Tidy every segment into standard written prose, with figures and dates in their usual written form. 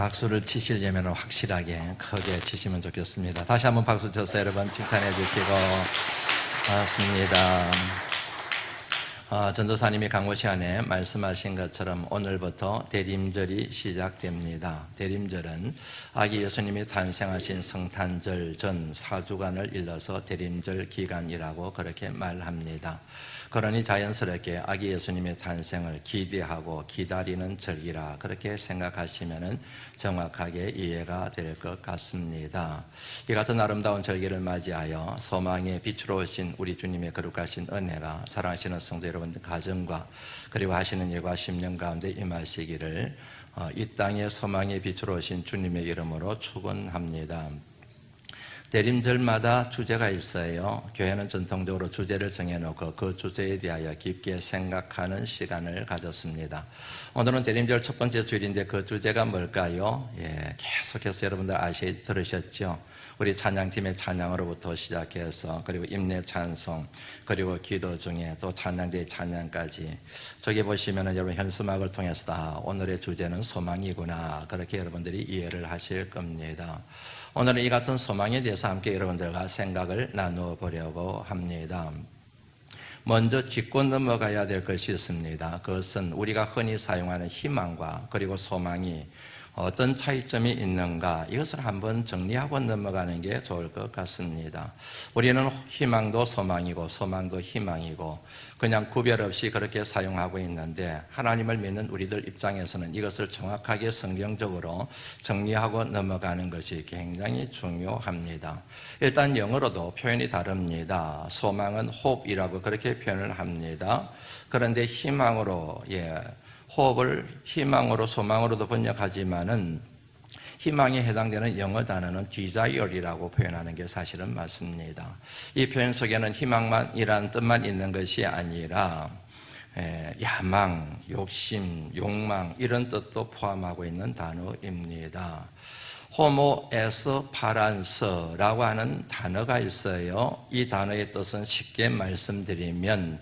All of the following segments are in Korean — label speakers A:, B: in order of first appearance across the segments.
A: 박수를 치시려면 확실하게 크게 치시면 좋겠습니다. 다시 한번 박수 쳐서 여러분 칭찬해 주시고 반갑습니다. 전도사님이 강고 시간에 말씀하신 것처럼 오늘부터 대림절이 시작됩니다. 대림절은 아기 예수님이 탄생하신 성탄절 전 4주간을 일러서 대림절 기간이라고 그렇게 말합니다. 그러니 자연스럽게 아기 예수님의 탄생을 기대하고 기다리는 절기라 그렇게 생각하시면 정확하게 이해가 될 것 같습니다. 이 같은 아름다운 절기를 맞이하여 소망의 빛으로 오신 우리 주님의 거룩하신 은혜가 사랑하시는 성도 여러분들 가정과 그리고 하시는 일과 심령 가운데 임하시기를 이 땅의 소망의 빛으로 오신 주님의 이름으로 축원합니다. 대림절마다 주제가 있어요. 교회는 전통적으로 주제를 정해놓고 그 주제에 대하여 깊게 생각하는 시간을 가졌습니다. 오늘은 대림절 첫 번째 주일인데 그 주제가 뭘까요? 계속해서 여러분들 들으셨죠? 우리 찬양팀의 찬양으로부터 시작해서 그리고 임내 찬송 그리고 기도 중에 또 찬양대의 찬양까지 저기 보시면은 여러분 현수막을 통해서 오늘의 주제는 소망이구나 그렇게 여러분들이 이해를 하실 겁니다. 오늘은 이 같은 소망에 대해서 함께 여러분들과 생각을 나누어 보려고 합니다. 먼저 짚고 넘어가야 될 것이 있습니다. 그것은 우리가 흔히 사용하는 희망과 그리고 소망이 어떤 차이점이 있는가 이것을 한번 정리하고 넘어가는 게 좋을 것 같습니다. 우리는 희망도 소망이고 소망도 희망이고 그냥 구별 없이 그렇게 사용하고 있는데 하나님을 믿는 우리들 입장에서는 이것을 정확하게 성경적으로 정리하고 넘어가는 것이 굉장히 중요합니다. 일단 영어로도 표현이 다릅니다. 소망은 hope이라고 그렇게 표현을 합니다. 그런데 희망으로 호흡을 희망으로 소망으로도 번역하지만은 희망에 해당되는 영어 단어는 desire이라고 표현하는 게 사실은 맞습니다. 이 표현 속에는 희망만이란 뜻만 있는 것이 아니라 야망, 욕심, 욕망 이런 뜻도 포함하고 있는 단어입니다. 호모 에스파란서라고 하는 단어가 있어요. 이 단어의 뜻은 쉽게 말씀드리면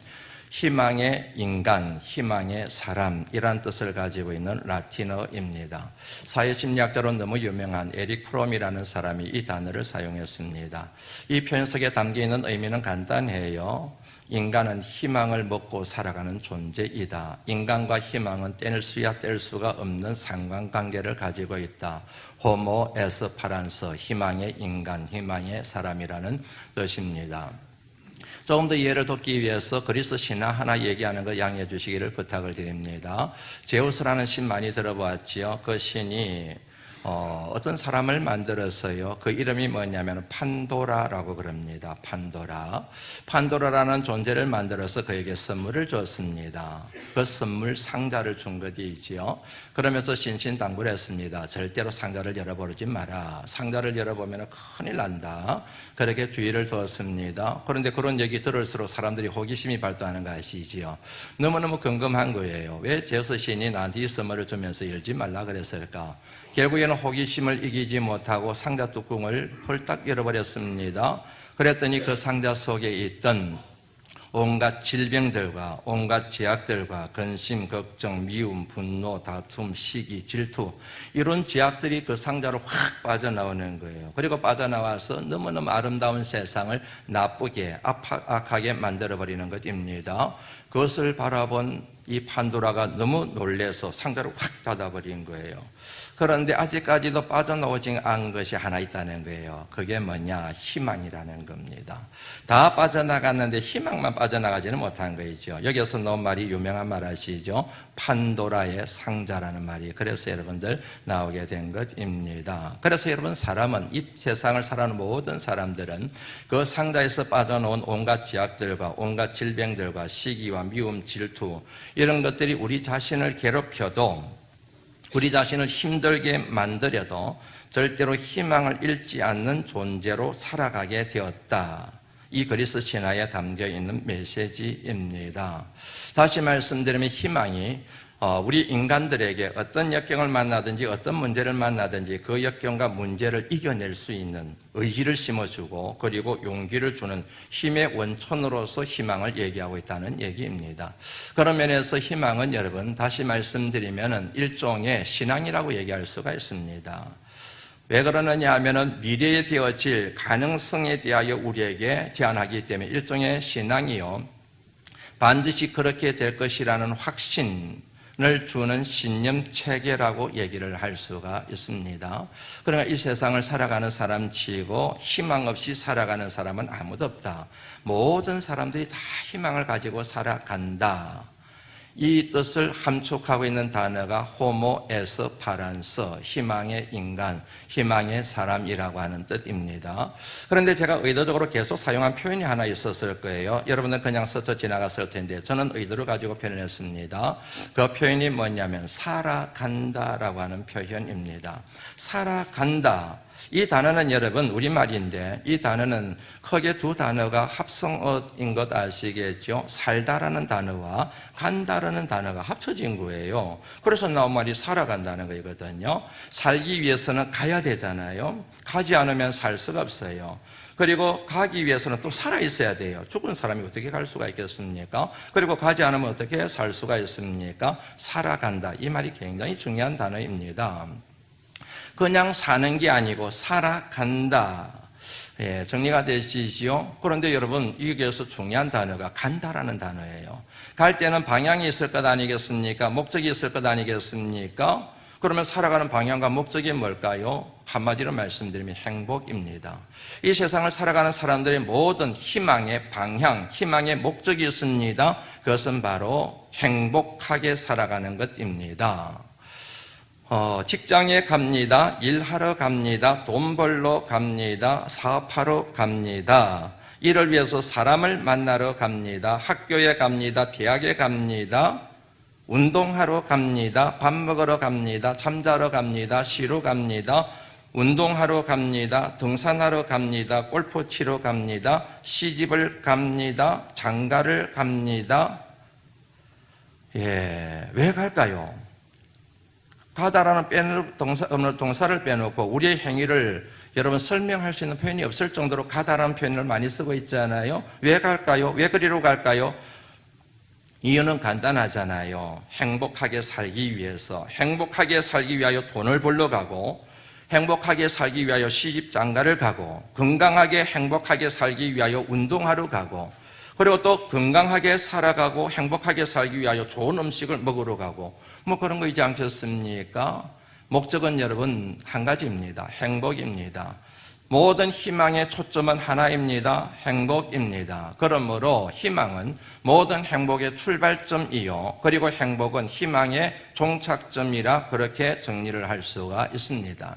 A: 희망의 인간, 희망의 사람이란 뜻을 가지고 있는 라틴어입니다. 사회심리학자로 너무 유명한 에릭 프롬이라는 사람이 이 단어를 사용했습니다. 이 표현 속에 담겨있는 의미는 간단해요. 인간은 희망을 먹고 살아가는 존재이다. 인간과 희망은 뗄 수야 뗄 수가 없는 상관관계를 가지고 있다. 호모 에스파란서, 희망의 인간, 희망의 사람이라는 뜻입니다. 조금 더 이해를 돕기 위해서 그리스 신화 하나 얘기하는 거 양해해 주시기를 부탁을 드립니다. 제우스라는 신 많이 들어보았지요. 그 신이 어떤 사람을 만들어서요. 그 이름이 뭐냐면 판도라라고 그럽니다. 판도라라는 존재를 만들어서 그에게 선물을 줬습니다. 그 선물 상자를 준 것이지요. 그러면서 신신당부를 했습니다. 절대로 상자를 열어보지 마라. 상자를 열어보면 큰일 난다. 그렇게 주의를 두었습니다. 그런데 그런 얘기 들을수록 사람들이 호기심이 발동하는 거 아시지요. 너무너무 궁금한 거예요. 왜 제우스 신이 나한테 이 선물을 주면서 열지 말라 그랬을까? 결국에는 호기심을 이기지 못하고 상자 뚜껑을 홀딱 열어버렸습니다. 그랬더니 그 상자 속에 있던 온갖 질병들과 온갖 제약들과 근심, 걱정, 미움, 분노, 다툼, 시기, 질투 이런 제약들이 그 상자로 확 빠져나오는 거예요. 그리고 빠져나와서 너무너무 아름다운 세상을 나쁘게 악하게 만들어버리는 것입니다. 그것을 바라본 이 판도라가 너무 놀라서 상자를 확 닫아버린 거예요. 그런데 아직까지도 빠져나오지 않은 것이 하나 있다는 거예요. 그게 뭐냐? 희망이라는 겁니다. 다 빠져나갔는데 희망만 빠져나가지는 못한 거이죠. 여기서 나온 말이 유명한 말 아시죠? 판도라의 상자라는 말이 그래서 여러분들 나오게 된 것입니다. 그래서 여러분 사람은 이 세상을 살아가는 모든 사람들은 그 상자에서 빠져나온 온갖 제약들과 온갖 질병들과 시기와 미움, 질투 이런 것들이 우리 자신을 괴롭혀도 우리 자신을 힘들게 만들어도 절대로 희망을 잃지 않는 존재로 살아가게 되었다. 이 그리스 신화에 담겨 있는 메시지입니다. 다시 말씀드리면 희망이 우리 인간들에게 어떤 역경을 만나든지 어떤 문제를 만나든지 그 역경과 문제를 이겨낼 수 있는 의지를 심어주고 그리고 용기를 주는 힘의 원천으로서 희망을 얘기하고 있다는 얘기입니다. 그런 면에서 희망은 여러분 다시 말씀드리면 일종의 신앙이라고 얘기할 수가 있습니다. 왜 그러느냐 하면은 미래에 되어질 가능성에 대하여 우리에게 제안하기 때문에 일종의 신앙이요. 반드시 그렇게 될 것이라는 확신을 주는 신념 체계라고 얘기를 할 수가 있습니다. 그러니까 이 세상을 살아가는 사람 치고 희망 없이 살아가는 사람은 아무도 없다. 모든 사람들이 다 희망을 가지고 살아간다. 이 뜻을 함축하고 있는 단어가 호모 에스파란서, 희망의 인간, 희망의 사람이라고 하는 뜻입니다. 그런데 제가 의도적으로 계속 사용한 표현이 하나 있었을 거예요. 여러분은 그냥 스쳐 지나갔을 텐데 저는 의도를 가지고 표현을 했습니다. 그 표현이 뭐냐면 살아간다라고 하는 표현입니다. 살아간다. 이 단어는 여러분 우리말인데 이 단어는 크게 두 단어가 합성어인 것 아시겠죠? 살다라는 단어와 간다라는 단어가 합쳐진 거예요. 그래서 나온 말이 살아간다는 거거든요. 살기 위해서는 가야 되잖아요. 가지 않으면 살 수가 없어요. 그리고 가기 위해서는 또 살아 있어야 돼요. 죽은 사람이 어떻게 갈 수가 있겠습니까? 그리고 가지 않으면 어떻게 살 수가 있습니까? 살아간다. 이 말이 굉장히 중요한 단어입니다. 그냥 사는 게 아니고 살아간다. 예, 정리가 되시지요? 그런데 여러분 여기에서 중요한 단어가 간다라는 단어예요. 갈 때는 방향이 있을 것 아니겠습니까? 목적이 있을 것 아니겠습니까? 그러면 살아가는 방향과 목적이 뭘까요? 한마디로 말씀드리면 행복입니다. 이 세상을 살아가는 사람들의 모든 희망의 방향, 희망의 목적이 있습니다. 그것은 바로 행복하게 살아가는 것입니다. 직장에 갑니다. 일하러 갑니다. 돈 벌러 갑니다. 사업하러 갑니다. 이를 위해서 사람을 만나러 갑니다. 학교에 갑니다. 대학에 갑니다. 운동하러 갑니다. 밥 먹으러 갑니다. 잠자러 갑니다. 쉬러 갑니다. 운동하러 갑니다. 등산하러 갑니다. 골프 치러 갑니다. 시집을 갑니다. 장가를 갑니다. 예, 왜 갈까요? 가다라는 동사를 빼놓고 우리의 행위를 여러분 설명할 수 있는 표현이 없을 정도로 가다라는 표현을 많이 쓰고 있잖아요. 왜 갈까요? 왜 그리로 갈까요? 이유는 간단하잖아요. 행복하게 살기 위해서, 행복하게 살기 위하여 돈을 벌러 가고, 행복하게 살기 위하여 시집 장가를 가고, 건강하게 행복하게 살기 위하여 운동하러 가고, 그리고 또 건강하게 살아가고 행복하게 살기 위하여 좋은 음식을 먹으러 가고 뭐 그런 거 있지 않겠습니까? 목적은 여러분 한 가지입니다. 행복입니다. 모든 희망의 초점은 하나입니다. 행복입니다. 그러므로 희망은 모든 행복의 출발점이요. 그리고 행복은 희망의 종착점이라 그렇게 정리를 할 수가 있습니다.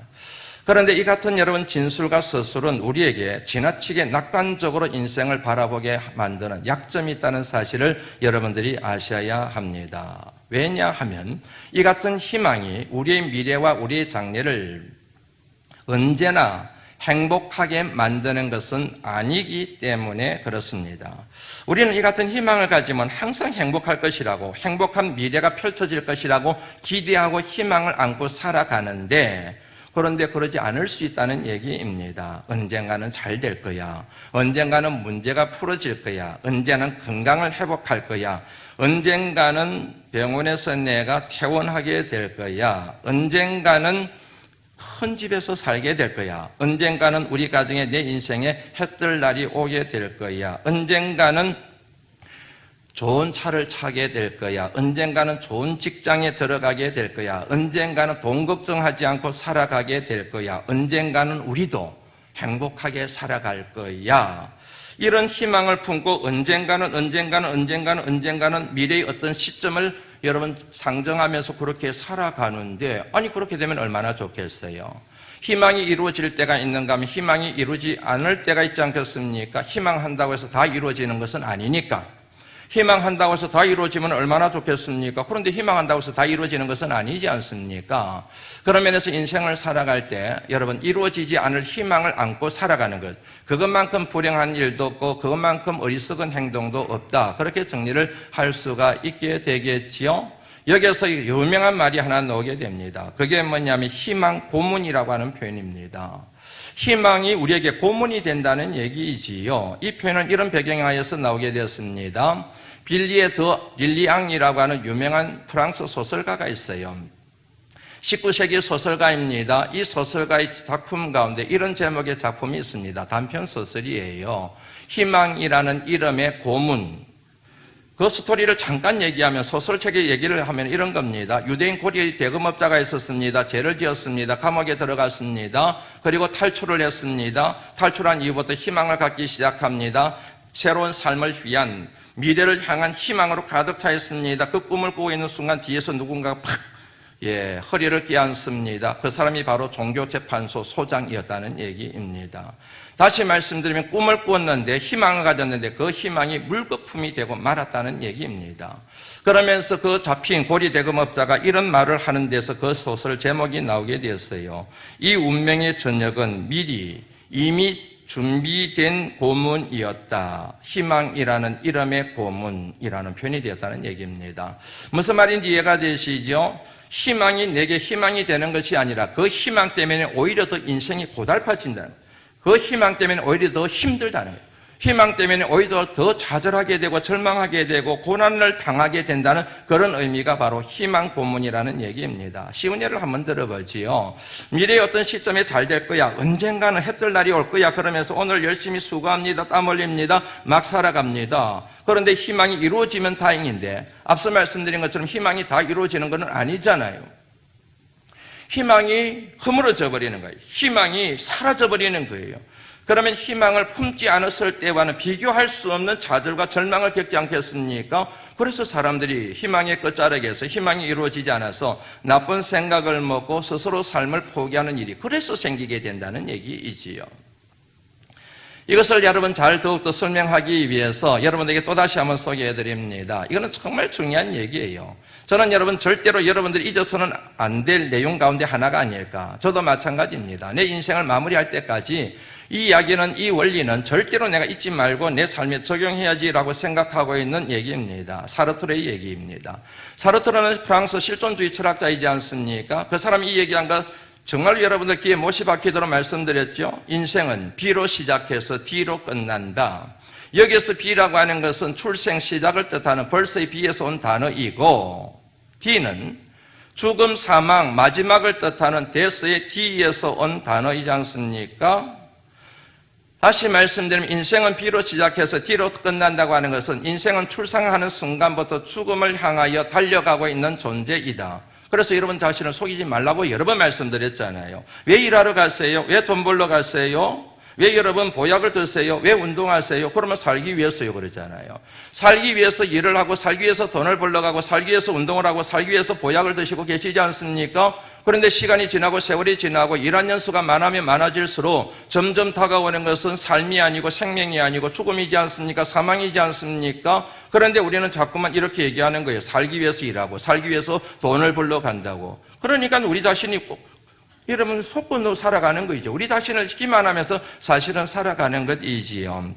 A: 그런데 이 같은 여러분 진술과 서술은 우리에게 지나치게 낙관적으로 인생을 바라보게 만드는 약점이 있다는 사실을 여러분들이 아셔야 합니다. 왜냐하면 이 같은 희망이 우리의 미래와 우리의 장래를 언제나 행복하게 만드는 것은 아니기 때문에 그렇습니다. 우리는 이 같은 희망을 가지면 항상 행복할 것이라고, 행복한 미래가 펼쳐질 것이라고 기대하고 희망을 안고 살아가는데, 그런데 그러지 않을 수 있다는 얘기입니다. 언젠가는 잘 될 거야. 언젠가는 문제가 풀어질 거야. 언젠가는 건강을 회복할 거야. 언젠가는 병원에서 내가 퇴원하게 될 거야. 언젠가는 큰 집에서 살게 될 거야. 언젠가는 우리 가정에 내 인생에 해뜰 날이 오게 될 거야. 언젠가는 좋은 차를 타게 될 거야. 언젠가는 좋은 직장에 들어가게 될 거야. 언젠가는 돈 걱정하지 않고 살아가게 될 거야. 언젠가는 우리도 행복하게 살아갈 거야. 이런 희망을 품고 언젠가는 미래의 어떤 시점을 여러분 상정하면서 그렇게 살아가는데, 아니 그렇게 되면 얼마나 좋겠어요. 희망이 이루어질 때가 있는가 하면 희망이 이루어지지 않을 때가 있지 않겠습니까? 희망한다고 해서 다 이루어지는 것은 아니니까. 희망한다고 해서 다 이루어지면 얼마나 좋겠습니까? 그런데 희망한다고 해서 다 이루어지는 것은 아니지 않습니까? 그런 면에서 인생을 살아갈 때 여러분 이루어지지 않을 희망을 안고 살아가는 것, 그것만큼 불행한 일도 없고 그것만큼 어리석은 행동도 없다. 그렇게 정리를 할 수가 있게 되겠지요. 여기서 유명한 말이 하나 나오게 됩니다. 그게 뭐냐면 희망 고문이라고 하는 표현입니다. 희망이 우리에게 고문이 된다는 얘기이지요. 이 표현은 이런 배경하에서 나오게 되었습니다. 빌리에 더 릴리앙이라고 하는 유명한 프랑스 소설가가 있어요. 19세기 소설가입니다. 이 소설가의 작품 가운데 이런 제목의 작품이 있습니다. 단편 소설이에요. 희망이라는 이름의 고문. 그 스토리를 잠깐 얘기하면, 소설책의 얘기를 하면 이런 겁니다. 유대인 고리의 대금업자가 있었습니다. 죄를 지었습니다. 감옥에 들어갔습니다. 그리고 탈출을 했습니다. 탈출한 이후부터 희망을 갖기 시작합니다. 새로운 삶을 위한, 미래를 향한 희망으로 가득 차 있습니다. 그 꿈을 꾸고 있는 순간 뒤에서 누군가가 팍 허리를 껴안습니다. 그 사람이 바로 종교재판소 소장이었다는 얘기입니다. 다시 말씀드리면 꿈을 꾸었는데, 희망을 가졌는데 그 희망이 물거품이 되고 말았다는 얘기입니다. 그러면서 그 잡힌 고리대금업자가 이런 말을 하는 데서 그 소설 제목이 나오게 되었어요. 이 운명의 저녁은 미리 이미 준비된 고문이었다. 희망이라는 이름의 고문이라는 표현이 되었다는 얘기입니다. 무슨 말인지 이해가 되시죠? 희망이 내게 희망이 되는 것이 아니라 그 희망 때문에 오히려 더 인생이 고달파진다는 거예요. 그 희망 때문에 오히려 더 힘들다는 거예요. 희망 때문에 오히려 더 좌절하게 되고 절망하게 되고 고난을 당하게 된다는 그런 의미가 바로 희망 고문이라는 얘기입니다. 쉬운 예를 한번 들어보지요. 미래의 어떤 시점에 잘 될 거야. 언젠가는 해뜰 날이 올 거야. 그러면서 오늘 열심히 수고합니다. 땀 흘립니다. 막 살아갑니다. 그런데 희망이 이루어지면 다행인데, 앞서 말씀드린 것처럼 희망이 다 이루어지는 건 아니잖아요. 희망이 허물어져 버리는 거예요. 희망이 사라져 버리는 거예요. 그러면 희망을 품지 않았을 때와는 비교할 수 없는 좌절과 절망을 겪지 않겠습니까? 그래서 사람들이 희망의 끝자락에서 희망이 이루어지지 않아서 나쁜 생각을 먹고 스스로 삶을 포기하는 일이 그래서 생기게 된다는 얘기이지요. 이것을 여러분 잘 더욱더 설명하기 위해서 여러분에게 또다시 한번 소개해 드립니다. 이거는 정말 중요한 얘기예요. 저는 여러분 절대로 여러분들이 잊어서는 안 될 내용 가운데 하나가 아닐까. 저도 마찬가지입니다. 내 인생을 마무리할 때까지 이 이야기는, 이 원리는 절대로 내가 잊지 말고 내 삶에 적용해야지라고 생각하고 있는 얘기입니다. 사르트르의 얘기입니다. 사르트르는 프랑스 실존주의 철학자이지 않습니까? 그 사람이 이 얘기한 것 정말 여러분들 귀에 못이 박히도록 말씀드렸죠. 인생은 B로 시작해서 D로 끝난다. 여기서 B라고 하는 것은 출생 시작을 뜻하는 벌써의 B에서 온 단어이고, D는 죽음, 사망, 마지막을 뜻하는 데스의 D에서 온 단어이지 않습니까? 다시 말씀드리면 인생은 B로 시작해서 D로 끝난다고 하는 것은 인생은 출생하는 순간부터 죽음을 향하여 달려가고 있는 존재이다. 그래서 여러분 자신을 속이지 말라고 여러 번 말씀드렸잖아요. 왜 일하러 가세요? 왜 돈 벌러 가세요? 왜 여러분 보약을 드세요? 왜 운동하세요? 그러면 살기 위해서요 그러잖아요. 살기 위해서 일을 하고, 살기 위해서 돈을 벌러 가고, 살기 위해서 운동을 하고, 살기 위해서 보약을 드시고 계시지 않습니까? 그런데 시간이 지나고 세월이 지나고 일한 년수가 많으면 많아질수록 점점 다가오는 것은 삶이 아니고 생명이 아니고 죽음이지 않습니까? 사망이지 않습니까? 그런데 우리는 자꾸만 이렇게 얘기하는 거예요. 살기 위해서 일하고, 살기 위해서 돈을 벌러 간다고. 그러니까 우리 자신이 여러분 속고 살아가는 거죠. 우리 자신을 기만하면서 사실은 살아가는 것이지요.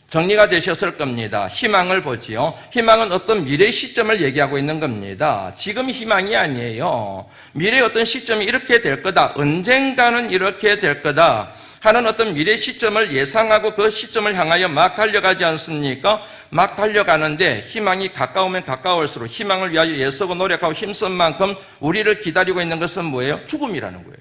A: 정리가 되셨을 겁니다. 희망을 보지요. 희망은 어떤 미래 시점을 얘기하고 있는 겁니다. 지금 희망이 아니에요. 미래의 어떤 시점이 이렇게 될 거다. 언젠가는 이렇게 될 거다 하는 어떤 미래 시점을 예상하고 그 시점을 향하여 막 달려가지 않습니까? 막 달려가는데 희망이 가까우면 가까울수록 희망을 위하여 애쓰고 노력하고 힘쓴 만큼 우리를 기다리고 있는 것은 뭐예요? 죽음이라는 거예요.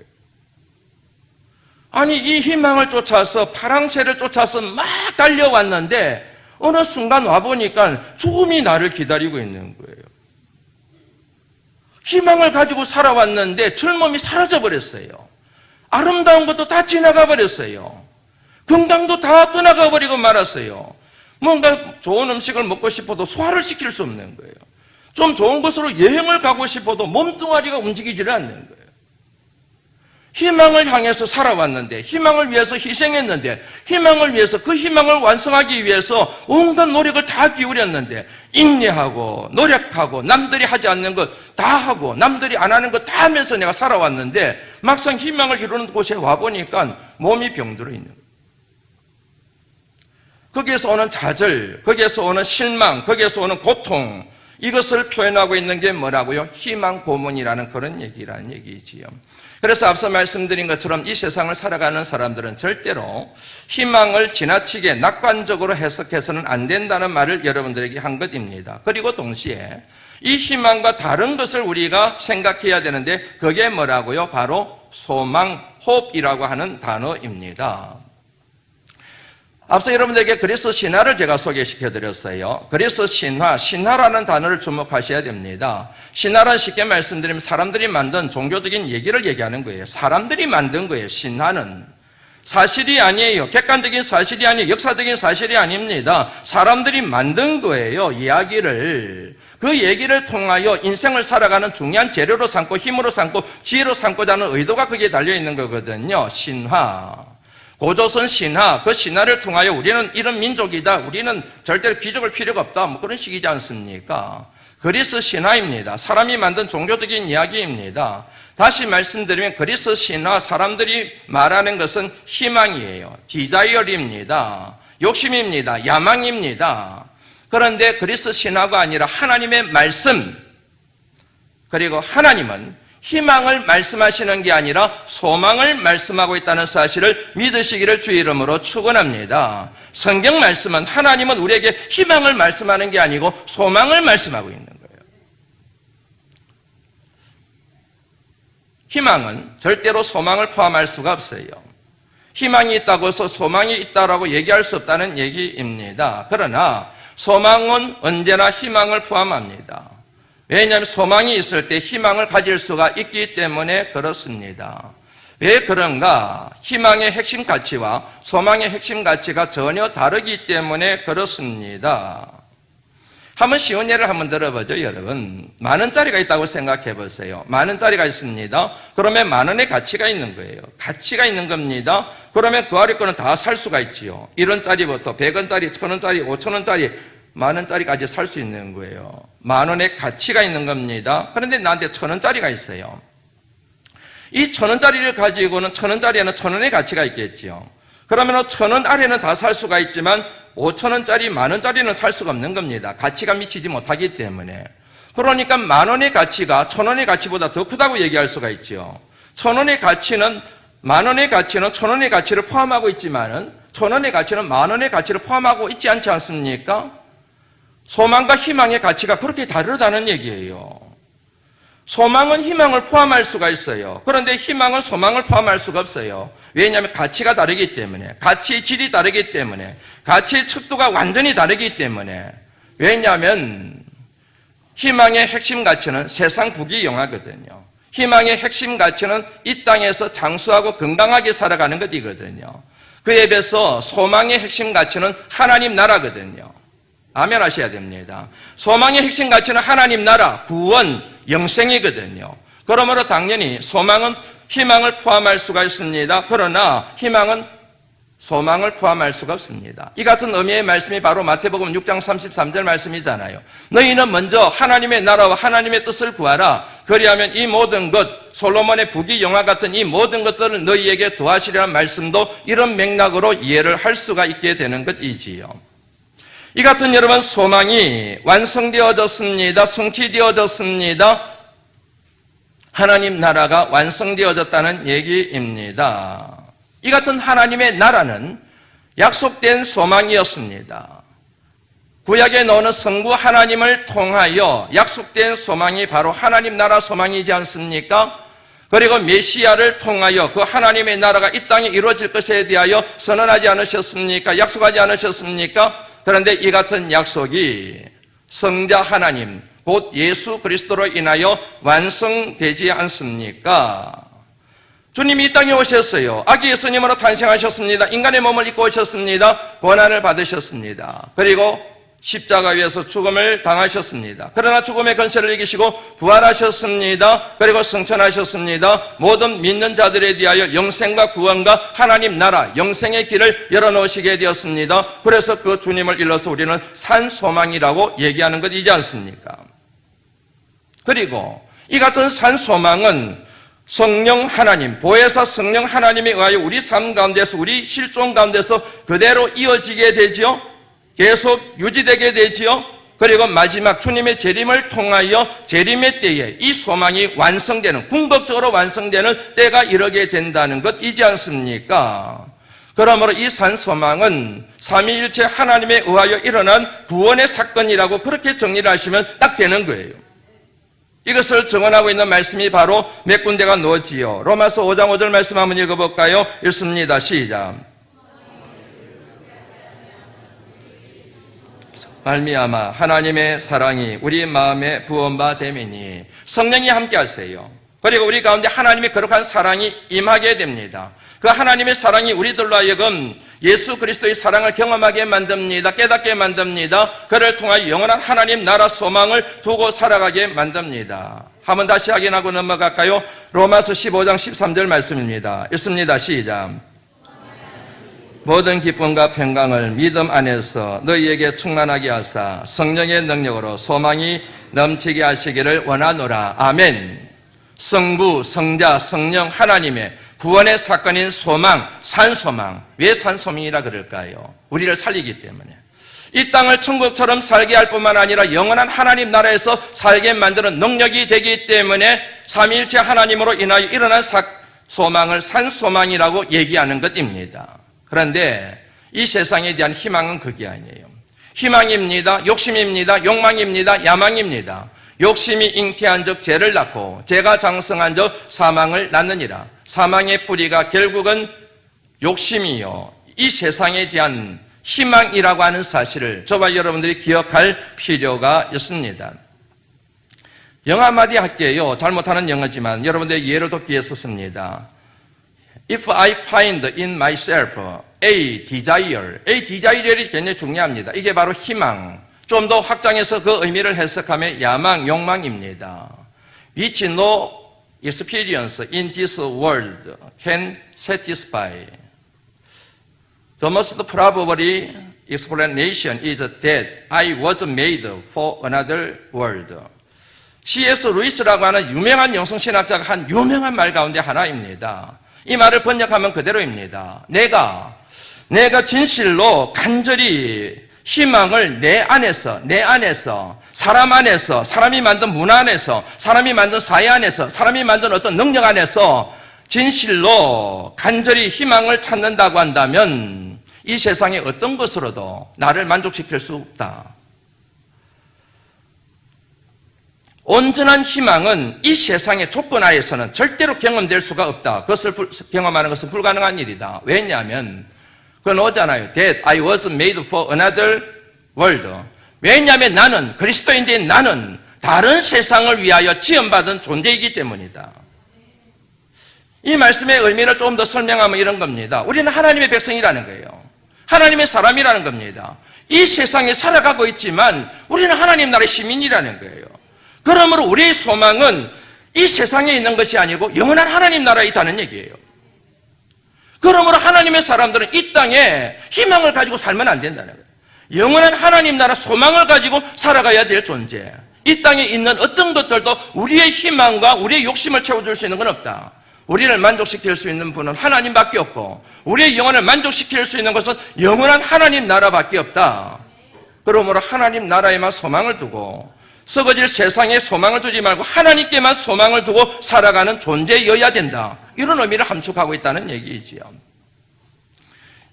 A: 아니, 이 희망을 쫓아서, 파랑새를 쫓아서 막 달려왔는데 어느 순간 와보니까 죽음이 나를 기다리고 있는 거예요. 희망을 가지고 살아왔는데 젊음이 사라져버렸어요. 아름다운 것도 다 지나가 버렸어요. 건강도 다 떠나가 버리고 말았어요. 뭔가 좋은 음식을 먹고 싶어도 소화를 시킬 수 없는 거예요. 좀 좋은 곳으로 여행을 가고 싶어도 몸뚱아리가 움직이지를 않는 거예요. 희망을 향해서 살아왔는데, 희망을 위해서 희생했는데, 희망을 위해서, 그 희망을 완성하기 위해서 온갖 노력을 다 기울였는데, 인내하고 노력하고 남들이 하지 않는 것 다 하고 남들이 안 하는 것 다 하면서 내가 살아왔는데 막상 희망을 이루는 곳에 와보니까 몸이 병들어 있는 거예요. 거기에서 오는 좌절, 거기에서 오는 실망, 거기에서 오는 고통, 이것을 표현하고 있는 게 뭐라고요? 희망 고문이라는 그런 얘기라는 얘기지요. 그래서 앞서 말씀드린 것처럼 이 세상을 살아가는 사람들은 절대로 희망을 지나치게 낙관적으로 해석해서는 안 된다는 말을 여러분들에게 한 것입니다. 그리고 동시에 이 희망과 다른 것을 우리가 생각해야 되는데 그게 뭐라고요? 바로 소망, hope이라고 하는 단어입니다. 앞서 여러분들에게 그리스 신화를 제가 소개시켜드렸어요. 그리스 신화라는 단어를 주목하셔야 됩니다. 신화는 쉽게 말씀드리면 사람들이 만든 종교적인 얘기를 얘기하는 거예요. 사람들이 만든 거예요. 신화는 사실이 아니에요. 객관적인 사실이 아니에요. 역사적인 사실이 아닙니다. 사람들이 만든 거예요. 이야기를. 그 얘기를 통하여 인생을 살아가는 중요한 재료로 삼고 힘으로 삼고 지혜로 삼고자 하는 의도가 거기에 달려있는 거거든요. 신화. 고조선 신화, 그 신화를 통하여 우리는 이런 민족이다. 우리는 절대로 귀족을 필요가 없다. 뭐 그런 식이지 않습니까? 그리스 신화입니다. 사람이 만든 종교적인 이야기입니다. 다시 말씀드리면 그리스 신화, 사람들이 말하는 것은 희망이에요. 디자이어입니다. 욕심입니다. 야망입니다. 그런데 그리스 신화가 아니라 하나님의 말씀, 그리고 하나님은 희망을 말씀하시는 게 아니라 소망을 말씀하고 있다는 사실을 믿으시기를 주의 이름으로 축원합니다. 성경 말씀은 하나님은 우리에게 희망을 말씀하는 게 아니고 소망을 말씀하고 있는 거예요. 희망은 절대로 소망을 포함할 수가 없어요. 희망이 있다고 해서 소망이 있다고 얘기할 수 없다는 얘기입니다. 그러나 소망은 언제나 희망을 포함합니다. 왜냐하면 소망이 있을 때 희망을 가질 수가 있기 때문에 그렇습니다. 왜 그런가? 희망의 핵심 가치와 소망의 핵심 가치가 전혀 다르기 때문에 그렇습니다. 한번 쉬운 예를 한번 들어보죠, 여러분. 10,000원짜리가 있다고 생각해 보세요. 10,000원짜리가 있습니다. 그러면 10,000원의 가치가 있는 거예요. 가치가 있는 겁니다. 그러면 그 아래 거는 다 살 수가 있지요. 1원짜리부터 100원짜리, 1,000원짜리, 5,000원짜리, 10,000원짜리까지 살 수 있는 거예요. 10,000원의 가치가 있는 겁니다. 그런데 나한테 1,000원짜리가 있어요. 이 1,000원짜리를 가지고는 1,000원짜리에는 1,000원의 가치가 있겠지요. 그러면 1,000원 아래는 다 살 수가 있지만 5,000원짜리, 10,000원짜리는 살 수가 없는 겁니다. 가치가 미치지 못하기 때문에. 그러니까 10,000원의 가치가 1,000원의 가치보다 더 크다고 얘기할 수가 있지요. 1,000원의 가치는 10,000원의 가치는 1,000원의 가치를 포함하고 있지만은 1,000원의 가치는 10,000원의 가치를 포함하고 있지 않지 않습니까? 소망과 희망의 가치가 그렇게 다르다는 얘기예요. 소망은 희망을 포함할 수가 있어요. 그런데 희망은 소망을 포함할 수가 없어요. 왜냐하면 가치가 다르기 때문에, 가치의 질이 다르기 때문에, 가치의 척도가 완전히 다르기 때문에. 왜냐하면 희망의 핵심 가치는 세상 부귀영화거든요. 희망의 핵심 가치는 이 땅에서 장수하고 건강하게 살아가는 것이거든요. 그에 비해서 소망의 핵심 가치는 하나님 나라거든요. 아멘 하셔야 됩니다. 소망의 핵심 가치는 하나님 나라, 구원, 영생이거든요. 그러므로 당연히 소망은 희망을 포함할 수가 있습니다. 그러나 희망은 소망을 포함할 수가 없습니다. 이 같은 의미의 말씀이 바로 마태복음 6장 33절 말씀이잖아요. 너희는 먼저 하나님의 나라와 하나님의 뜻을 구하라. 그리하면 이 모든 것, 솔로몬의 부귀영화 같은 이 모든 것들을 너희에게 더하시리라는 말씀도 이런 맥락으로 이해를 할 수가 있게 되는 것이지요. 이 같은 여러분 소망이 완성되어졌습니다. 성취되어졌습니다. 하나님 나라가 완성되어졌다는 얘기입니다. 이 같은 하나님의 나라는 약속된 소망이었습니다. 구약에 나오는 성부 하나님을 통하여 약속된 소망이 바로 하나님 나라 소망이지 않습니까? 그리고 메시아를 통하여 그 하나님의 나라가 이 땅에 이루어질 것에 대하여 선언하지 않으셨습니까? 약속하지 않으셨습니까? 그런데 이 같은 약속이 성자 하나님, 곧 예수 그리스도로 인하여 완성되지 않습니까? 주님이 이 땅에 오셨어요. 아기 예수님으로 탄생하셨습니다. 인간의 몸을 입고 오셨습니다. 고난을 받으셨습니다. 그리고 십자가 위에서 죽음을 당하셨습니다. 그러나 죽음의 권세를 이기시고 부활하셨습니다. 그리고 승천하셨습니다. 모든 믿는 자들에 대하여 영생과 구원과 하나님 나라, 영생의 길을 열어놓으시게 되었습니다. 그래서 그 주님을 일러서 우리는 산소망이라고 얘기하는 것이지 않습니까? 그리고 이 같은 산소망은 성령 하나님, 보혜사 성령 하나님에 의하여 우리 삶 가운데서, 우리 실존 가운데서 그대로 이어지게 되지요. 계속 유지되게 되지요. 그리고 마지막 주님의 재림을 통하여 재림의 때에 이 소망이 완성되는, 궁극적으로 완성되는 때가 이르게 된다는 것이지 않습니까? 그러므로 이 산소망은 삼위일체 하나님에 의하여 일어난 구원의 사건이라고 그렇게 정리를 하시면 딱 되는 거예요. 이것을 증언하고 있는 말씀이 바로 몇 군데가 나오지요. 로마서 5장 5절 말씀 한번 읽어볼까요? 읽습니다. 시작. 말미암아 하나님의 사랑이 우리 마음에 부어바 됨이니 성령이 함께 하세요. 그리고 우리 가운데 하나님의 거룩한 사랑이 임하게 됩니다. 그 하나님의 사랑이 우리들로 하여금 예수 그리스도의 사랑을 경험하게 만듭니다. 깨닫게 만듭니다. 그를 통하여 영원한 하나님 나라 소망을 두고 살아가게 만듭니다. 한번 다시 확인하고 넘어갈까요? 로마서 15장 13절 말씀입니다. 읽습니다. 시작. 모든 기쁨과 평강을 믿음 안에서 너희에게 충만하게 하사 성령의 능력으로 소망이 넘치게 하시기를 원하노라. 아멘. 성부, 성자, 성령 하나님의 구원의 사건인 소망, 산소망. 왜 산소망이라 그럴까요? 우리를 살리기 때문에. 이 땅을 천국처럼 살게 할 뿐만 아니라 영원한 하나님 나라에서 살게 만드는 능력이 되기 때문에 삼위일체 하나님으로 인하여 일어난 소망을 산소망이라고 얘기하는 것입니다. 그런데 이 세상에 대한 희망은 그게 아니에요. 희망입니다. 욕심입니다. 욕망입니다. 야망입니다. 욕심이 잉태한 적 죄를 낳고 죄가 장성한 적 사망을 낳느니라. 사망의 뿌리가 결국은 욕심이요. 이 세상에 대한 희망이라고 하는 사실을 저와 여러분들이 기억할 필요가 있습니다. 영어 한마디 할게요. 잘못하는 영어지만 여러분들의 이해를 돕기 위해서 씁니다. If I find in myself a desire이 굉장히 중요합니다. 이게 바로 희망. 좀 더 확장해서 그 의미를 해석하면 야망, 욕망입니다. Which no experience in this world can satisfy. The most probably explanation is that I was made for another world. C.S. 루이스라고 하는 유명한 영성신학자가 한 유명한 말 가운데 하나입니다. 이 말을 번역하면 그대로입니다. 내가 진실로 간절히 희망을 내 안에서, 사람 안에서, 사람이 만든 문화 안에서, 사람이 만든 사회 안에서, 사람이 만든 어떤 능력 안에서 진실로 간절히 희망을 찾는다고 한다면 이 세상의 어떤 것으로도 나를 만족시킬 수 없다. 온전한 희망은 이 세상의 조건 하에서는 절대로 경험될 수가 없다. 그것을 경험하는 것은 불가능한 일이다. 왜냐하면 그건 오잖아요. That I was made for another world. 왜냐하면 나는 그리스도인데 나는 다른 세상을 위하여 지음받은 존재이기 때문이다. 이 말씀의 의미를 조금 더 설명하면 이런 겁니다. 우리는 하나님의 백성이라는 거예요. 하나님의 사람이라는 겁니다. 이 세상에 살아가고 있지만 우리는 하나님 나라의 시민이라는 거예요. 그러므로 우리의 소망은 이 세상에 있는 것이 아니고 영원한 하나님 나라에 있다는 얘기예요. 그러므로 하나님의 사람들은 이 땅에 희망을 가지고 살면 안 된다는 거예요. 영원한 하나님 나라 소망을 가지고 살아가야 될 존재. 이 땅에 있는 어떤 것들도 우리의 희망과 우리의 욕심을 채워줄 수 있는 건 없다. 우리를 만족시킬 수 있는 분은 하나님밖에 없고 우리의 영혼을 만족시킬 수 있는 것은 영원한 하나님 나라밖에 없다. 그러므로 하나님 나라에만 소망을 두고 썩어질 세상에 소망을 두지 말고 하나님께만 소망을 두고 살아가는 존재여야 된다. 이런 의미를 함축하고 있다는 얘기이지요.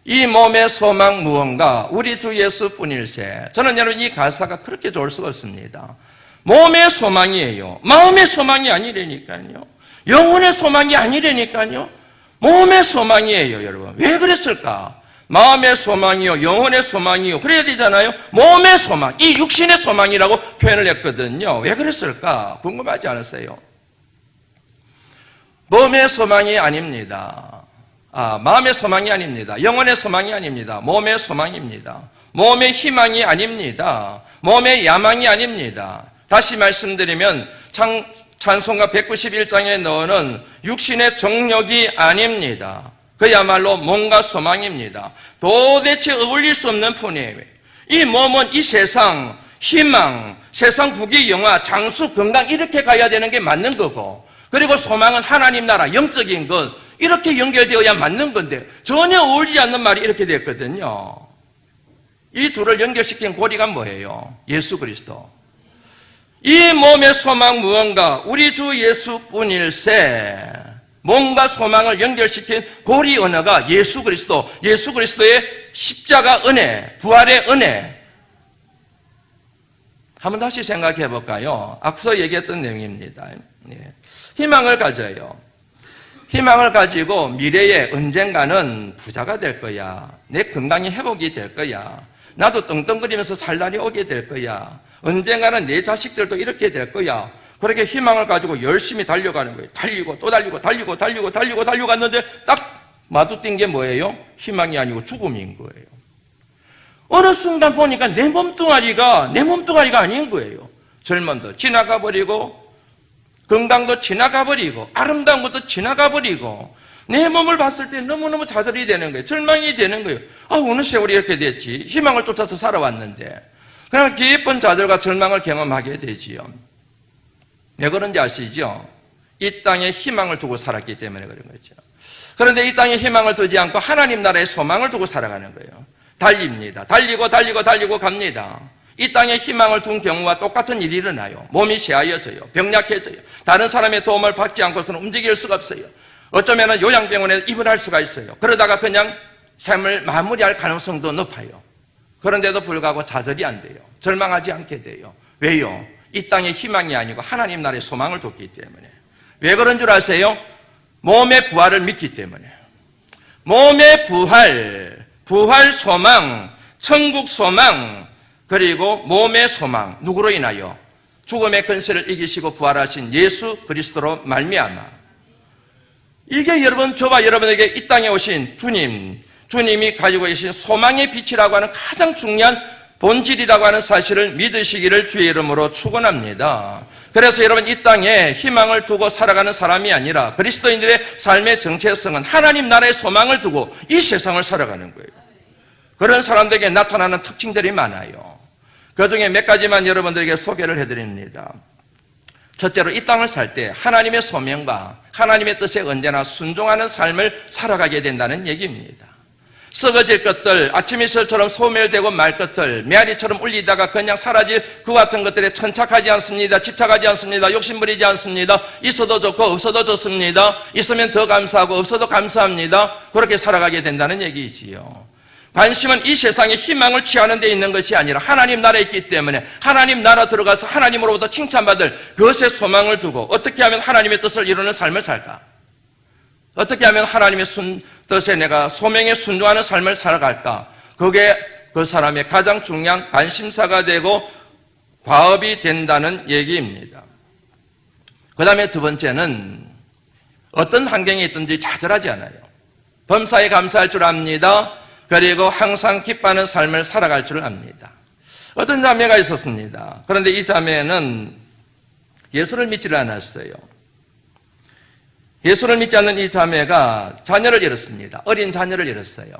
A: 이 몸의 소망 무언가 우리 주 예수뿐일세. 저는 여러분 이 가사가 그렇게 좋을 수가 없습니다. 몸의 소망이에요. 마음의 소망이 아니라니까요. 영혼의 소망이 아니라니까요. 몸의 소망이에요, 여러분. 왜 그랬을까? 마음의 소망이요, 영혼의 소망이요. 그래야 되잖아요. 몸의 소망, 이 육신의 소망이라고 표현을 했거든요. 왜 그랬을까? 궁금하지 않았어요? 몸의 소망이 아닙니다. 마음의 소망이 아닙니다. 영혼의 소망이 아닙니다. 몸의 소망입니다. 몸의 희망이 아닙니다. 몸의 야망이 아닙니다. 다시 말씀드리면 찬송가 191장에 넣어놓은 육신의 정욕이 아닙니다. 그야말로 몸과 소망입니다. 도대체 어울릴 수 없는 분이에요. 이 몸은 이 세상, 희망, 세상 부귀 영화, 장수, 건강 이렇게 가야 되는 게 맞는 거고 그리고 소망은 하나님 나라, 영적인 것 이렇게 연결되어야 맞는 건데 전혀 어울리지 않는 말이 이렇게 됐거든요. 이 둘을 연결시킨 고리가 뭐예요? 예수 그리스도. 이 몸의 소망 무언가 우리 주 예수뿐일세. 몸과 소망을 연결시킨 고리 언어가 예수 그리스도, 예수 그리스도의 십자가 은혜, 부활의 은혜. 한번 다시 생각해 볼까요? 앞서 얘기했던 내용입니다. 희망을 가져요. 희망을 가지고 미래에 언젠가는 부자가 될 거야. 내 건강이 회복이 될 거야. 나도 떵떵거리면서 살 날이 오게 될 거야. 언젠가는 내 자식들도 이렇게 될 거야. 그렇게 희망을 가지고 열심히 달려가는 거예요. 달리고 또 달리고 달려갔는데 딱 마주뛴 게 뭐예요? 희망이 아니고 죽음인 거예요. 어느 순간 보니까 내 몸뚱아리가 아닌 거예요. 젊음도 지나가 버리고 건강도 지나가 버리고 아름다운 것도 지나가 버리고 내 몸을 봤을 때 너무너무 좌절이 되는 거예요. 절망이 되는 거예요. 어느 세월이 이렇게 됐지. 희망을 쫓아서 살아왔는데 그냥 깊은 좌절과 절망을 경험하게 되지요. 왜 그런지 아시죠? 이 땅에 희망을 두고 살았기 때문에 그런 거죠. 그런데 이 땅에 희망을 두지 않고 하나님 나라의 소망을 두고 살아가는 거예요. 달립니다. 달리고 갑니다. 이 땅에 희망을 둔 경우와 똑같은 일이 일어나요. 몸이 쇠하여져요. 병약해져요. 다른 사람의 도움을 받지 않고서는 움직일 수가 없어요. 어쩌면 요양병원에 입원할 수가 있어요. 그러다가 그냥 삶을 마무리할 가능성도 높아요. 그런데도 불구하고 좌절이 안 돼요. 절망하지 않게 돼요. 왜요? 이 땅의 희망이 아니고 하나님 나라의 소망을 뒀기 때문에. 왜 그런 줄 아세요? 몸의 부활을 믿기 때문에. 몸의 부활 소망, 천국 소망, 그리고 몸의 소망. 누구로 인하여? 죽음의 권세를 이기시고 부활하신 예수 그리스도로 말미암아. 이게 여러분, 저와 여러분에게 이 땅에 오신 주님이 가지고 계신 소망의 빛이라고 하는 가장 중요한 본질이라고 하는 사실을 믿으시기를 주의 이름으로 축원합니다. 그래서 여러분, 이 땅에 희망을 두고 살아가는 사람이 아니라 그리스도인들의 삶의 정체성은 하나님 나라의 소망을 두고 이 세상을 살아가는 거예요. 그런 사람들에게 나타나는 특징들이 많아요. 그 중에 몇 가지만 여러분들에게 소개를 해드립니다. 첫째로, 이 땅을 살 때 하나님의 소명과 하나님의 뜻에 언제나 순종하는 삶을 살아가게 된다는 얘기입니다. 썩어질 것들, 아침이슬처럼 소멸되고 말 것들, 메아리처럼 울리다가 그냥 사라질 그 같은 것들에 천착하지 않습니다. 집착하지 않습니다. 욕심부리지 않습니다. 있어도 좋고 없어도 좋습니다. 있으면 더 감사하고 없어도 감사합니다. 그렇게 살아가게 된다는 얘기이지요. 관심은 이 세상에 희망을 취하는 데 있는 것이 아니라 하나님 나라에 있기 때문에 하나님 나라 들어가서 하나님으로부터 칭찬받을 그것에 소망을 두고 어떻게 하면 하나님의 뜻을 이루는 삶을 살까? 어떻게 하면 하나님의 뜻에 내가 소명에 순종하는 삶을 살아갈까? 그게 그 사람의 가장 중요한 관심사가 되고 과업이 된다는 얘기입니다. 그 다음에 두 번째는 어떤 환경에 있든지 좌절하지 않아요. 범사에 감사할 줄 압니다. 그리고 항상 기뻐하는 삶을 살아갈 줄 압니다. 어떤 자매가 있었습니다. 그런데 이 자매는 예수를 믿지를 않았어요. 예수를 믿지 않는 이 자매가 자녀를 잃었습니다. 어린 자녀를 잃었어요.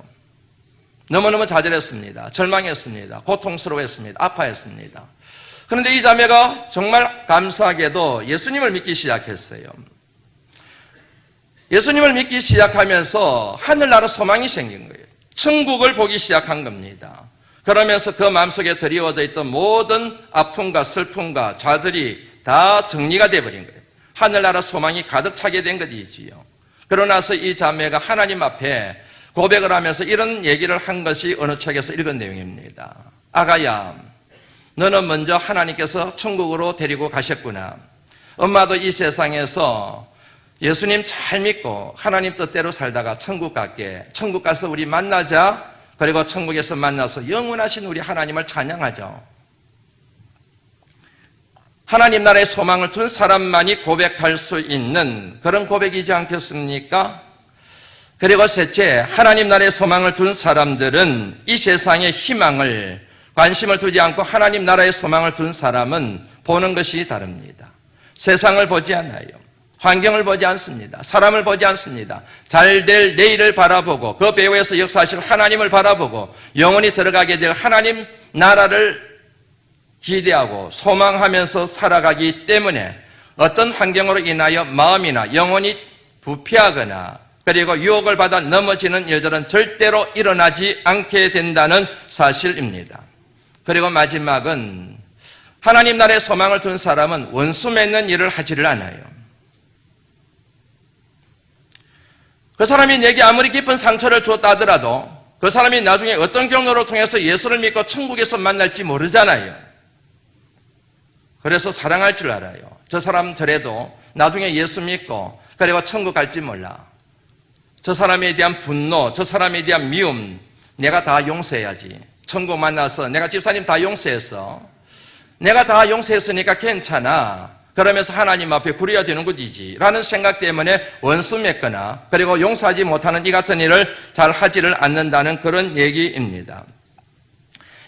A: 너무너무 좌절했습니다. 절망했습니다. 고통스러워했습니다. 아파했습니다. 그런데 이 자매가 정말 감사하게도 예수님을 믿기 시작했어요. 예수님을 믿기 시작하면서 하늘나라 소망이 생긴 거예요. 천국을 보기 시작한 겁니다. 그러면서 그 마음속에 드리워져 있던 모든 아픔과 슬픔과 좌절이 다 정리가 되어버린 거예요. 하늘나라 소망이 가득 차게 된 것이지요. 그러나서 이 자매가 하나님 앞에 고백을 하면서 이런 얘기를 한 것이 어느 책에서 읽은 내용입니다. 아가야, 너는 먼저 하나님께서 천국으로 데리고 가셨구나. 엄마도 이 세상에서 예수님 잘 믿고 하나님 뜻대로 살다가 천국 갈게. 천국 가서 우리 만나자. 그리고 천국에서 만나서 영원하신 우리 하나님을 찬양하자. 하나님 나라의 소망을 둔 사람만이 고백할 수 있는 그런 고백이지 않겠습니까? 그리고 셋째, 하나님 나라의 소망을 둔 사람들은 이 세상의 희망을 관심을 두지 않고 하나님 나라의 소망을 둔 사람은 보는 것이 다릅니다. 세상을 보지 않아요. 환경을 보지 않습니다. 사람을 보지 않습니다. 잘될 내일을 바라보고 그 배후에서 역사하실 하나님을 바라보고 영원히 들어가게 될 하나님 나라를 기대하고 소망하면서 살아가기 때문에 어떤 환경으로 인하여 마음이나 영혼이 부패하거나 그리고 유혹을 받아 넘어지는 일들은 절대로 일어나지 않게 된다는 사실입니다. 그리고 마지막은 하나님 나라의 소망을 둔 사람은 원수 맺는 일을 하지를 않아요. 그 사람이 내게 아무리 깊은 상처를 주었다 하더라도 그 사람이 나중에 어떤 경로로 통해서 예수를 믿고 천국에서 만날지 모르잖아요. 그래서 사랑할 줄 알아요. 저 사람 저래도 나중에 예수 믿고 그리고 천국 갈지 몰라. 저 사람에 대한 분노, 저 사람에 대한 미움 내가 다 용서해야지. 천국 만나서 내가 집사님 다 용서했어. 내가 다 용서했으니까 괜찮아. 그러면서 하나님 앞에 구려야 되는 것이지 라는 생각 때문에 원수 맺거나 그리고 용서하지 못하는 이 같은 일을 잘 하지를 않는다는 그런 얘기입니다.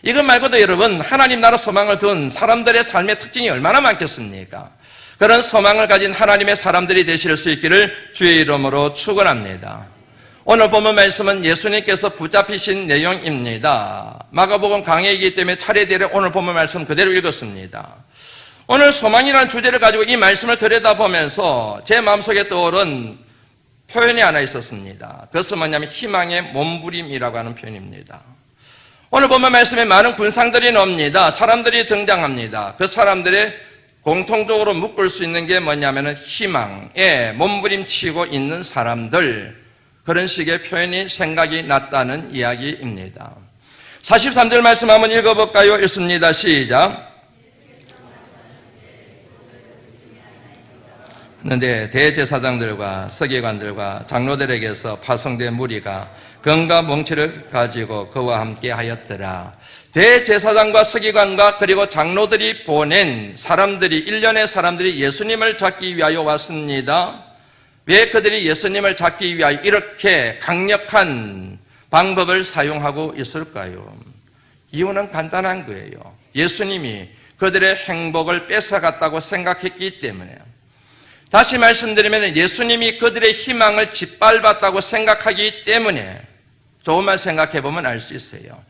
A: 이것 말고도 여러분 하나님 나라 소망을 둔 사람들의 삶의 특징이 얼마나 많겠습니까? 그런 소망을 가진 하나님의 사람들이 되실 수 있기를 주의 이름으로 축원합니다. 오늘 본문 말씀은 예수님께서 붙잡히신 내용입니다. 마가복음 강해이기 때문에 차례대로 오늘 본문 말씀 그대로 읽었습니다. 오늘 소망이라는 주제를 가지고 이 말씀을 들여다보면서 제 마음속에 떠오른 표현이 하나 있었습니다. 그것은 뭐냐면 희망의 몸부림이라고 하는 표현입니다. 오늘 본문 말씀에 많은 군상들이 나옵니다. 사람들이 등장합니다. 그 사람들의 공통적으로 묶을 수 있는 게 뭐냐면 희망에 몸부림치고 있는 사람들, 그런 식의 표현이 생각이 났다는 이야기입니다. 43절 말씀 한번 읽어볼까요? 읽습니다. 시작. 그런데 대제사장들과 서기관들과 장로들에게서 파송된 무리가 금과 몽치를 가지고 그와 함께 하였더라. 대제사장과 서기관과 그리고 장로들이 보낸 사람들이, 일련의 사람들이 예수님을 잡기 위하여 왔습니다. 왜 그들이 예수님을 잡기 위하여 이렇게 강력한 방법을 사용하고 있을까요? 이유는 간단한 거예요. 예수님이 그들의 행복을 뺏어갔다고 생각했기 때문에. 다시 말씀드리면 예수님이 그들의 희망을 짓밟았다고 생각하기 때문에. 조금만 생각해 보면 알 수 있어요.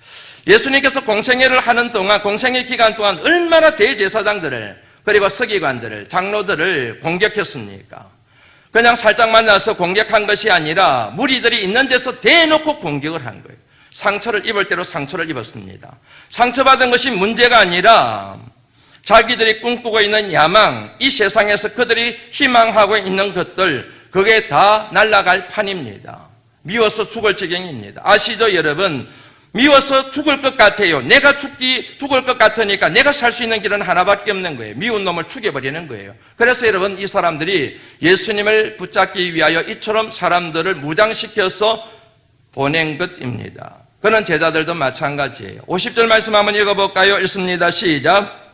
A: 예수님께서 공생애를 하는 동안, 공생애 기간 동안 얼마나 대제사장들을 그리고 서기관들을, 장로들을 공격했습니까? 그냥 살짝 만나서 공격한 것이 아니라 무리들이 있는 데서 대놓고 공격을 한 거예요. 상처를 입을 대로 상처를 입었습니다. 상처받은 것이 문제가 아니라 자기들이 꿈꾸고 있는 야망, 이 세상에서 그들이 희망하고 있는 것들, 그게 다 날아갈 판입니다. 미워서 죽을 지경입니다. 아시죠, 여러분? 미워서 죽을 것 같아요. 내가 죽을 것 같으니까 내가 살 수 있는 길은 하나밖에 없는 거예요. 미운 놈을 죽여버리는 거예요. 그래서 여러분, 이 사람들이 예수님을 붙잡기 위하여 이처럼 사람들을 무장시켜서 보낸 것입니다. 그런 제자들도 마찬가지예요. 50절 말씀 한번 읽어볼까요? 읽습니다. 시작.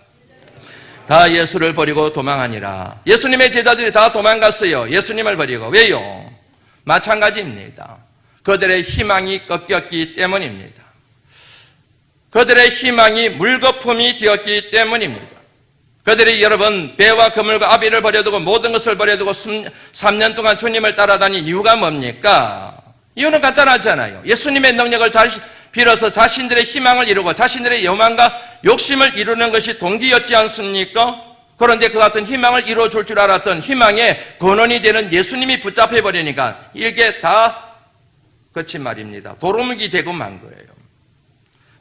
A: 다 예수를 버리고 도망하니라. 예수님의 제자들이 다 도망갔어요. 예수님을 버리고. 왜요? 마찬가지입니다. 그들의 희망이 꺾였기 때문입니다. 그들의 희망이 물거품이 되었기 때문입니다. 그들이 여러분 배와 그물과 아비를 버려두고 모든 것을 버려두고 3년 동안 주님을 따라다닌 이유가 뭡니까? 이유는 간단하잖아요. 예수님의 능력을 빌어서 자신들의 희망을 이루고 자신들의 욕망과 욕심을 이루는 것이 동기였지 않습니까? 그런데 그 같은 희망을 이루어줄 줄 알았던 희망의 근원이 되는 예수님이 붙잡혀버리니까 이게 다 그치 말입니다. 도루묵이 되고 만 거예요.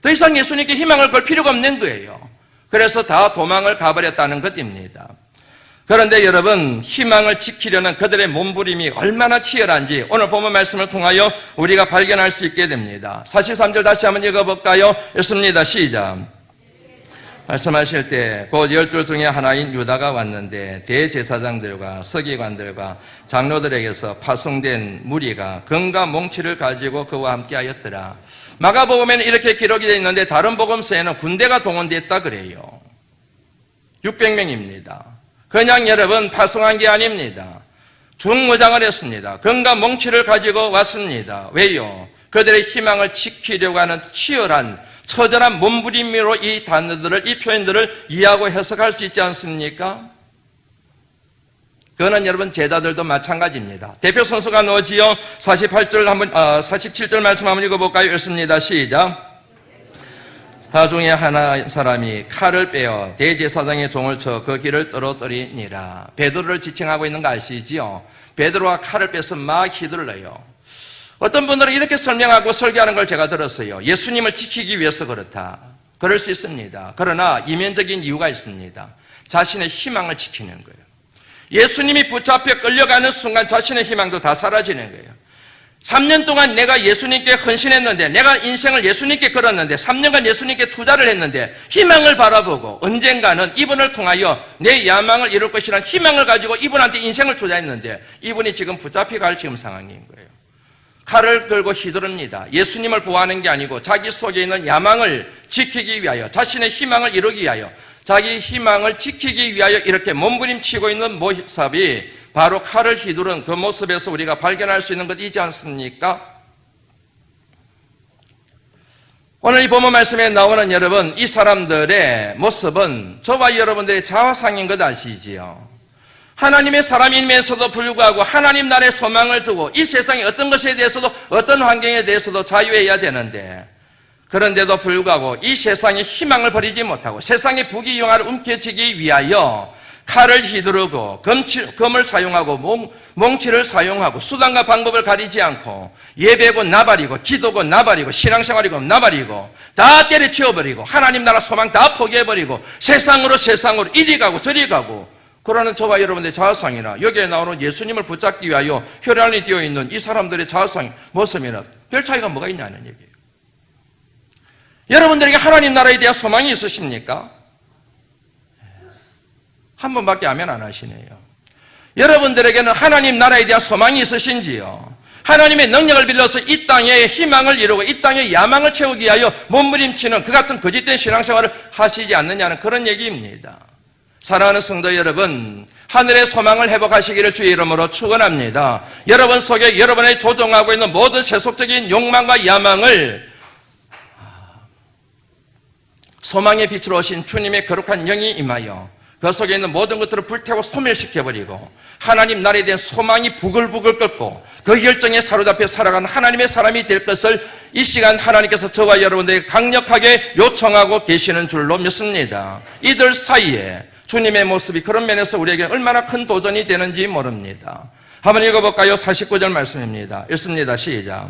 A: 더 이상 예수님께 희망을 걸 필요가 없는 거예요. 그래서 다 도망을 가버렸다는 것입니다. 그런데 여러분, 희망을 지키려는 그들의 몸부림이 얼마나 치열한지 오늘 본문 말씀을 통하여 우리가 발견할 수 있게 됩니다. 43절 다시 한번 읽어볼까요? 읽습니다. 시작. 말씀하실 때 곧 12 중에 하나인 유다가 왔는데 대제사장들과 서기관들과 장로들에게서 파송된 무리가 금과 몽치를 가지고 그와 함께 하였더라. 마가복음에는 이렇게 기록이 되어 있는데 다른 복음서에는 군대가 동원됐다 그래요. 600명입니다. 그냥 여러분 파송한 게 아닙니다. 중무장을 했습니다. 금과 몽치를 가지고 왔습니다. 왜요? 그들의 희망을 지키려고 하는 치열한 처절한 몸부림으로 이 단어들을, 이 표현들을 이해하고 해석할 수 있지 않습니까? 그거는 여러분 제자들도 마찬가지입니다. 대표 선수가 누구지요? 47절 말씀 한번 읽어볼까요? 읽습니다. 시작. 중에 하나 사람이 칼을 빼어 대제사장의 종을 쳐 그 길을 떨어뜨리니라. 베드로를 지칭하고 있는 거 아시지요? 베드로가 칼을 빼서 막 휘둘러요. 어떤 분들은 이렇게 설명하고 설교하는 걸 제가 들었어요. 예수님을 지키기 위해서 그렇다. 그럴 수 있습니다. 그러나 이면적인 이유가 있습니다. 자신의 희망을 지키는 거예요. 예수님이 붙잡혀 끌려가는 순간 자신의 희망도 다 사라지는 거예요. 3년 동안 내가 예수님께 헌신했는데, 내가 인생을 예수님께 걸었는데, 3년간 예수님께 투자를 했는데 희망을 바라보고 언젠가는 이분을 통하여 내 야망을 이룰 것이라는 희망을 가지고 이분한테 인생을 투자했는데 이분이 지금 붙잡혀 갈 지금 상황인 거예요. 칼을 들고 휘두릅니다. 예수님을 보호하는 게 아니고 자기 속에 있는 야망을 지키기 위하여, 자신의 희망을 이루기 위하여, 자기 희망을 지키기 위하여 이렇게 몸부림치고 있는 모습이 바로 칼을 휘두른 그 모습에서 우리가 발견할 수 있는 것이지 않습니까? 오늘 이 본문 말씀에 나오는 여러분, 이 사람들의 모습은 저와 여러분들의 자화상인 것 아시지요? 하나님의 사람임에서도 불구하고 하나님 나라의 소망을 두고 이 세상의 어떤 것에 대해서도, 어떤 환경에 대해서도 자유해야 되는데, 그런데도 불구하고 이 세상의 희망을 버리지 못하고 세상의 부귀영화를 움켜쥐기 위하여 칼을 휘두르고 검을 사용하고 몽치를 사용하고 수단과 방법을 가리지 않고 예배고 나발이고 기도고 나발이고 신앙생활이고 나발이고 다 때려치워버리고 하나님 나라 소망 다 포기해버리고 세상으로 이리 가고 저리 가고 그러는 저와 여러분들의 자아상이나 여기에 나오는 예수님을 붙잡기 위하여 혈안이 되어 있는 이 사람들의 자아상 모습이나 별 차이가 뭐가 있냐는 얘기예요. 여러분들에게 하나님 나라에 대한 소망이 있으십니까? 한 번밖에 아멘 안 하시네요. 여러분들에게는 하나님 나라에 대한 소망이 있으신지요? 하나님의 능력을 빌려서 이 땅에 희망을 이루고 이 땅에 야망을 채우기 위하여 몸부림치는 그 같은 거짓된 신앙생활을 하시지 않느냐는 그런 얘기입니다. 사랑하는 성도 여러분, 하늘의 소망을 회복하시기를 주의 이름으로 축원합니다. 여러분 속에 여러분의 조종하고 있는 모든 세속적인 욕망과 야망을 소망의 빛으로 오신 주님의 거룩한 영이 임하여 그 속에 있는 모든 것들을 불태워 소멸시켜버리고 하나님 나라에 대한 소망이 부글부글 끓고 그 열정에 사로잡혀 살아가는 하나님의 사람이 될 것을 이 시간 하나님께서 저와 여러분들에게 강력하게 요청하고 계시는 줄로 믿습니다. 이들 사이에 주님의 모습이 그런 면에서 우리에게 얼마나 큰 도전이 되는지 모릅니다. 한번 읽어볼까요? 49절 말씀입니다. 읽습니다. 시작.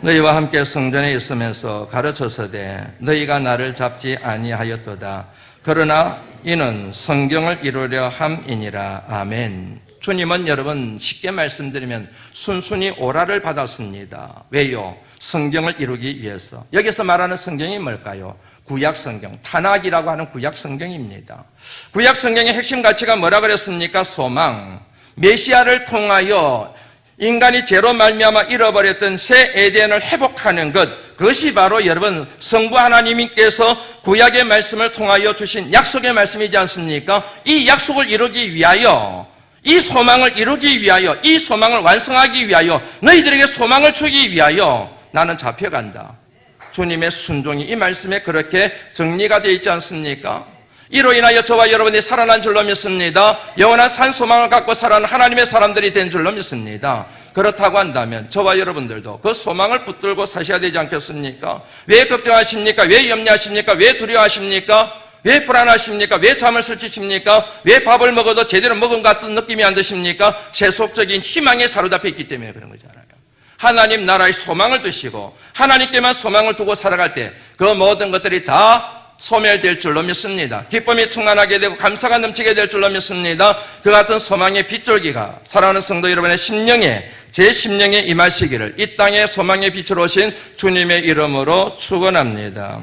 A: 너희와 함께 성전에 있으면서 가르쳐서되 너희가 나를 잡지 아니하였도다. 그러나 이는 성경을 이루려 함이니라. 아멘. 주님은 여러분 쉽게 말씀드리면 순순히 오라를 받았습니다. 왜요? 성경을 이루기 위해서. 여기서 말하는 성경이 뭘까요? 구약 성경, 타낙이라고 하는 구약 성경입니다. 구약 성경의 핵심 가치가 뭐라 그랬습니까? 소망. 메시아를 통하여 인간이 죄로 말미암아 잃어버렸던 새 에덴을 회복하는 것, 그것이 바로 여러분 성부 하나님께서 구약의 말씀을 통하여 주신 약속의 말씀이지 않습니까? 이 약속을 이루기 위하여, 이 소망을 이루기 위하여, 이 소망을 완성하기 위하여, 너희들에게 소망을 주기 위하여 나는 잡혀간다. 주님의 순종이 이 말씀에 그렇게 정리가 되어 있지 않습니까? 이로 인하여 저와 여러분이 살아난 줄로 믿습니다. 영원한 산 소망을 갖고 살아가는 하나님의 사람들이 된 줄로 믿습니다. 그렇다고 한다면 저와 여러분들도 그 소망을 붙들고 사셔야 되지 않겠습니까? 왜 걱정하십니까? 왜 염려하십니까? 왜 두려워하십니까? 왜 불안하십니까? 왜 잠을 설치십니까? 왜 밥을 먹어도 제대로 먹은 것 같은 느낌이 안 드십니까? 세속적인 희망에 사로잡혀 있기 때문에 그런 거잖아요. 하나님 나라의 소망을 두시고 하나님께만 소망을 두고 살아갈 때 그 모든 것들이 다 소멸될 줄로 믿습니다. 기쁨이 충만하게 되고 감사가 넘치게 될 줄로 믿습니다. 그 같은 소망의 빗줄기가 사랑하는 성도 여러분의 심령에, 제 심령에 임하시기를 이 땅에 소망의 빛으로 오신 주님의 이름으로 축원합니다.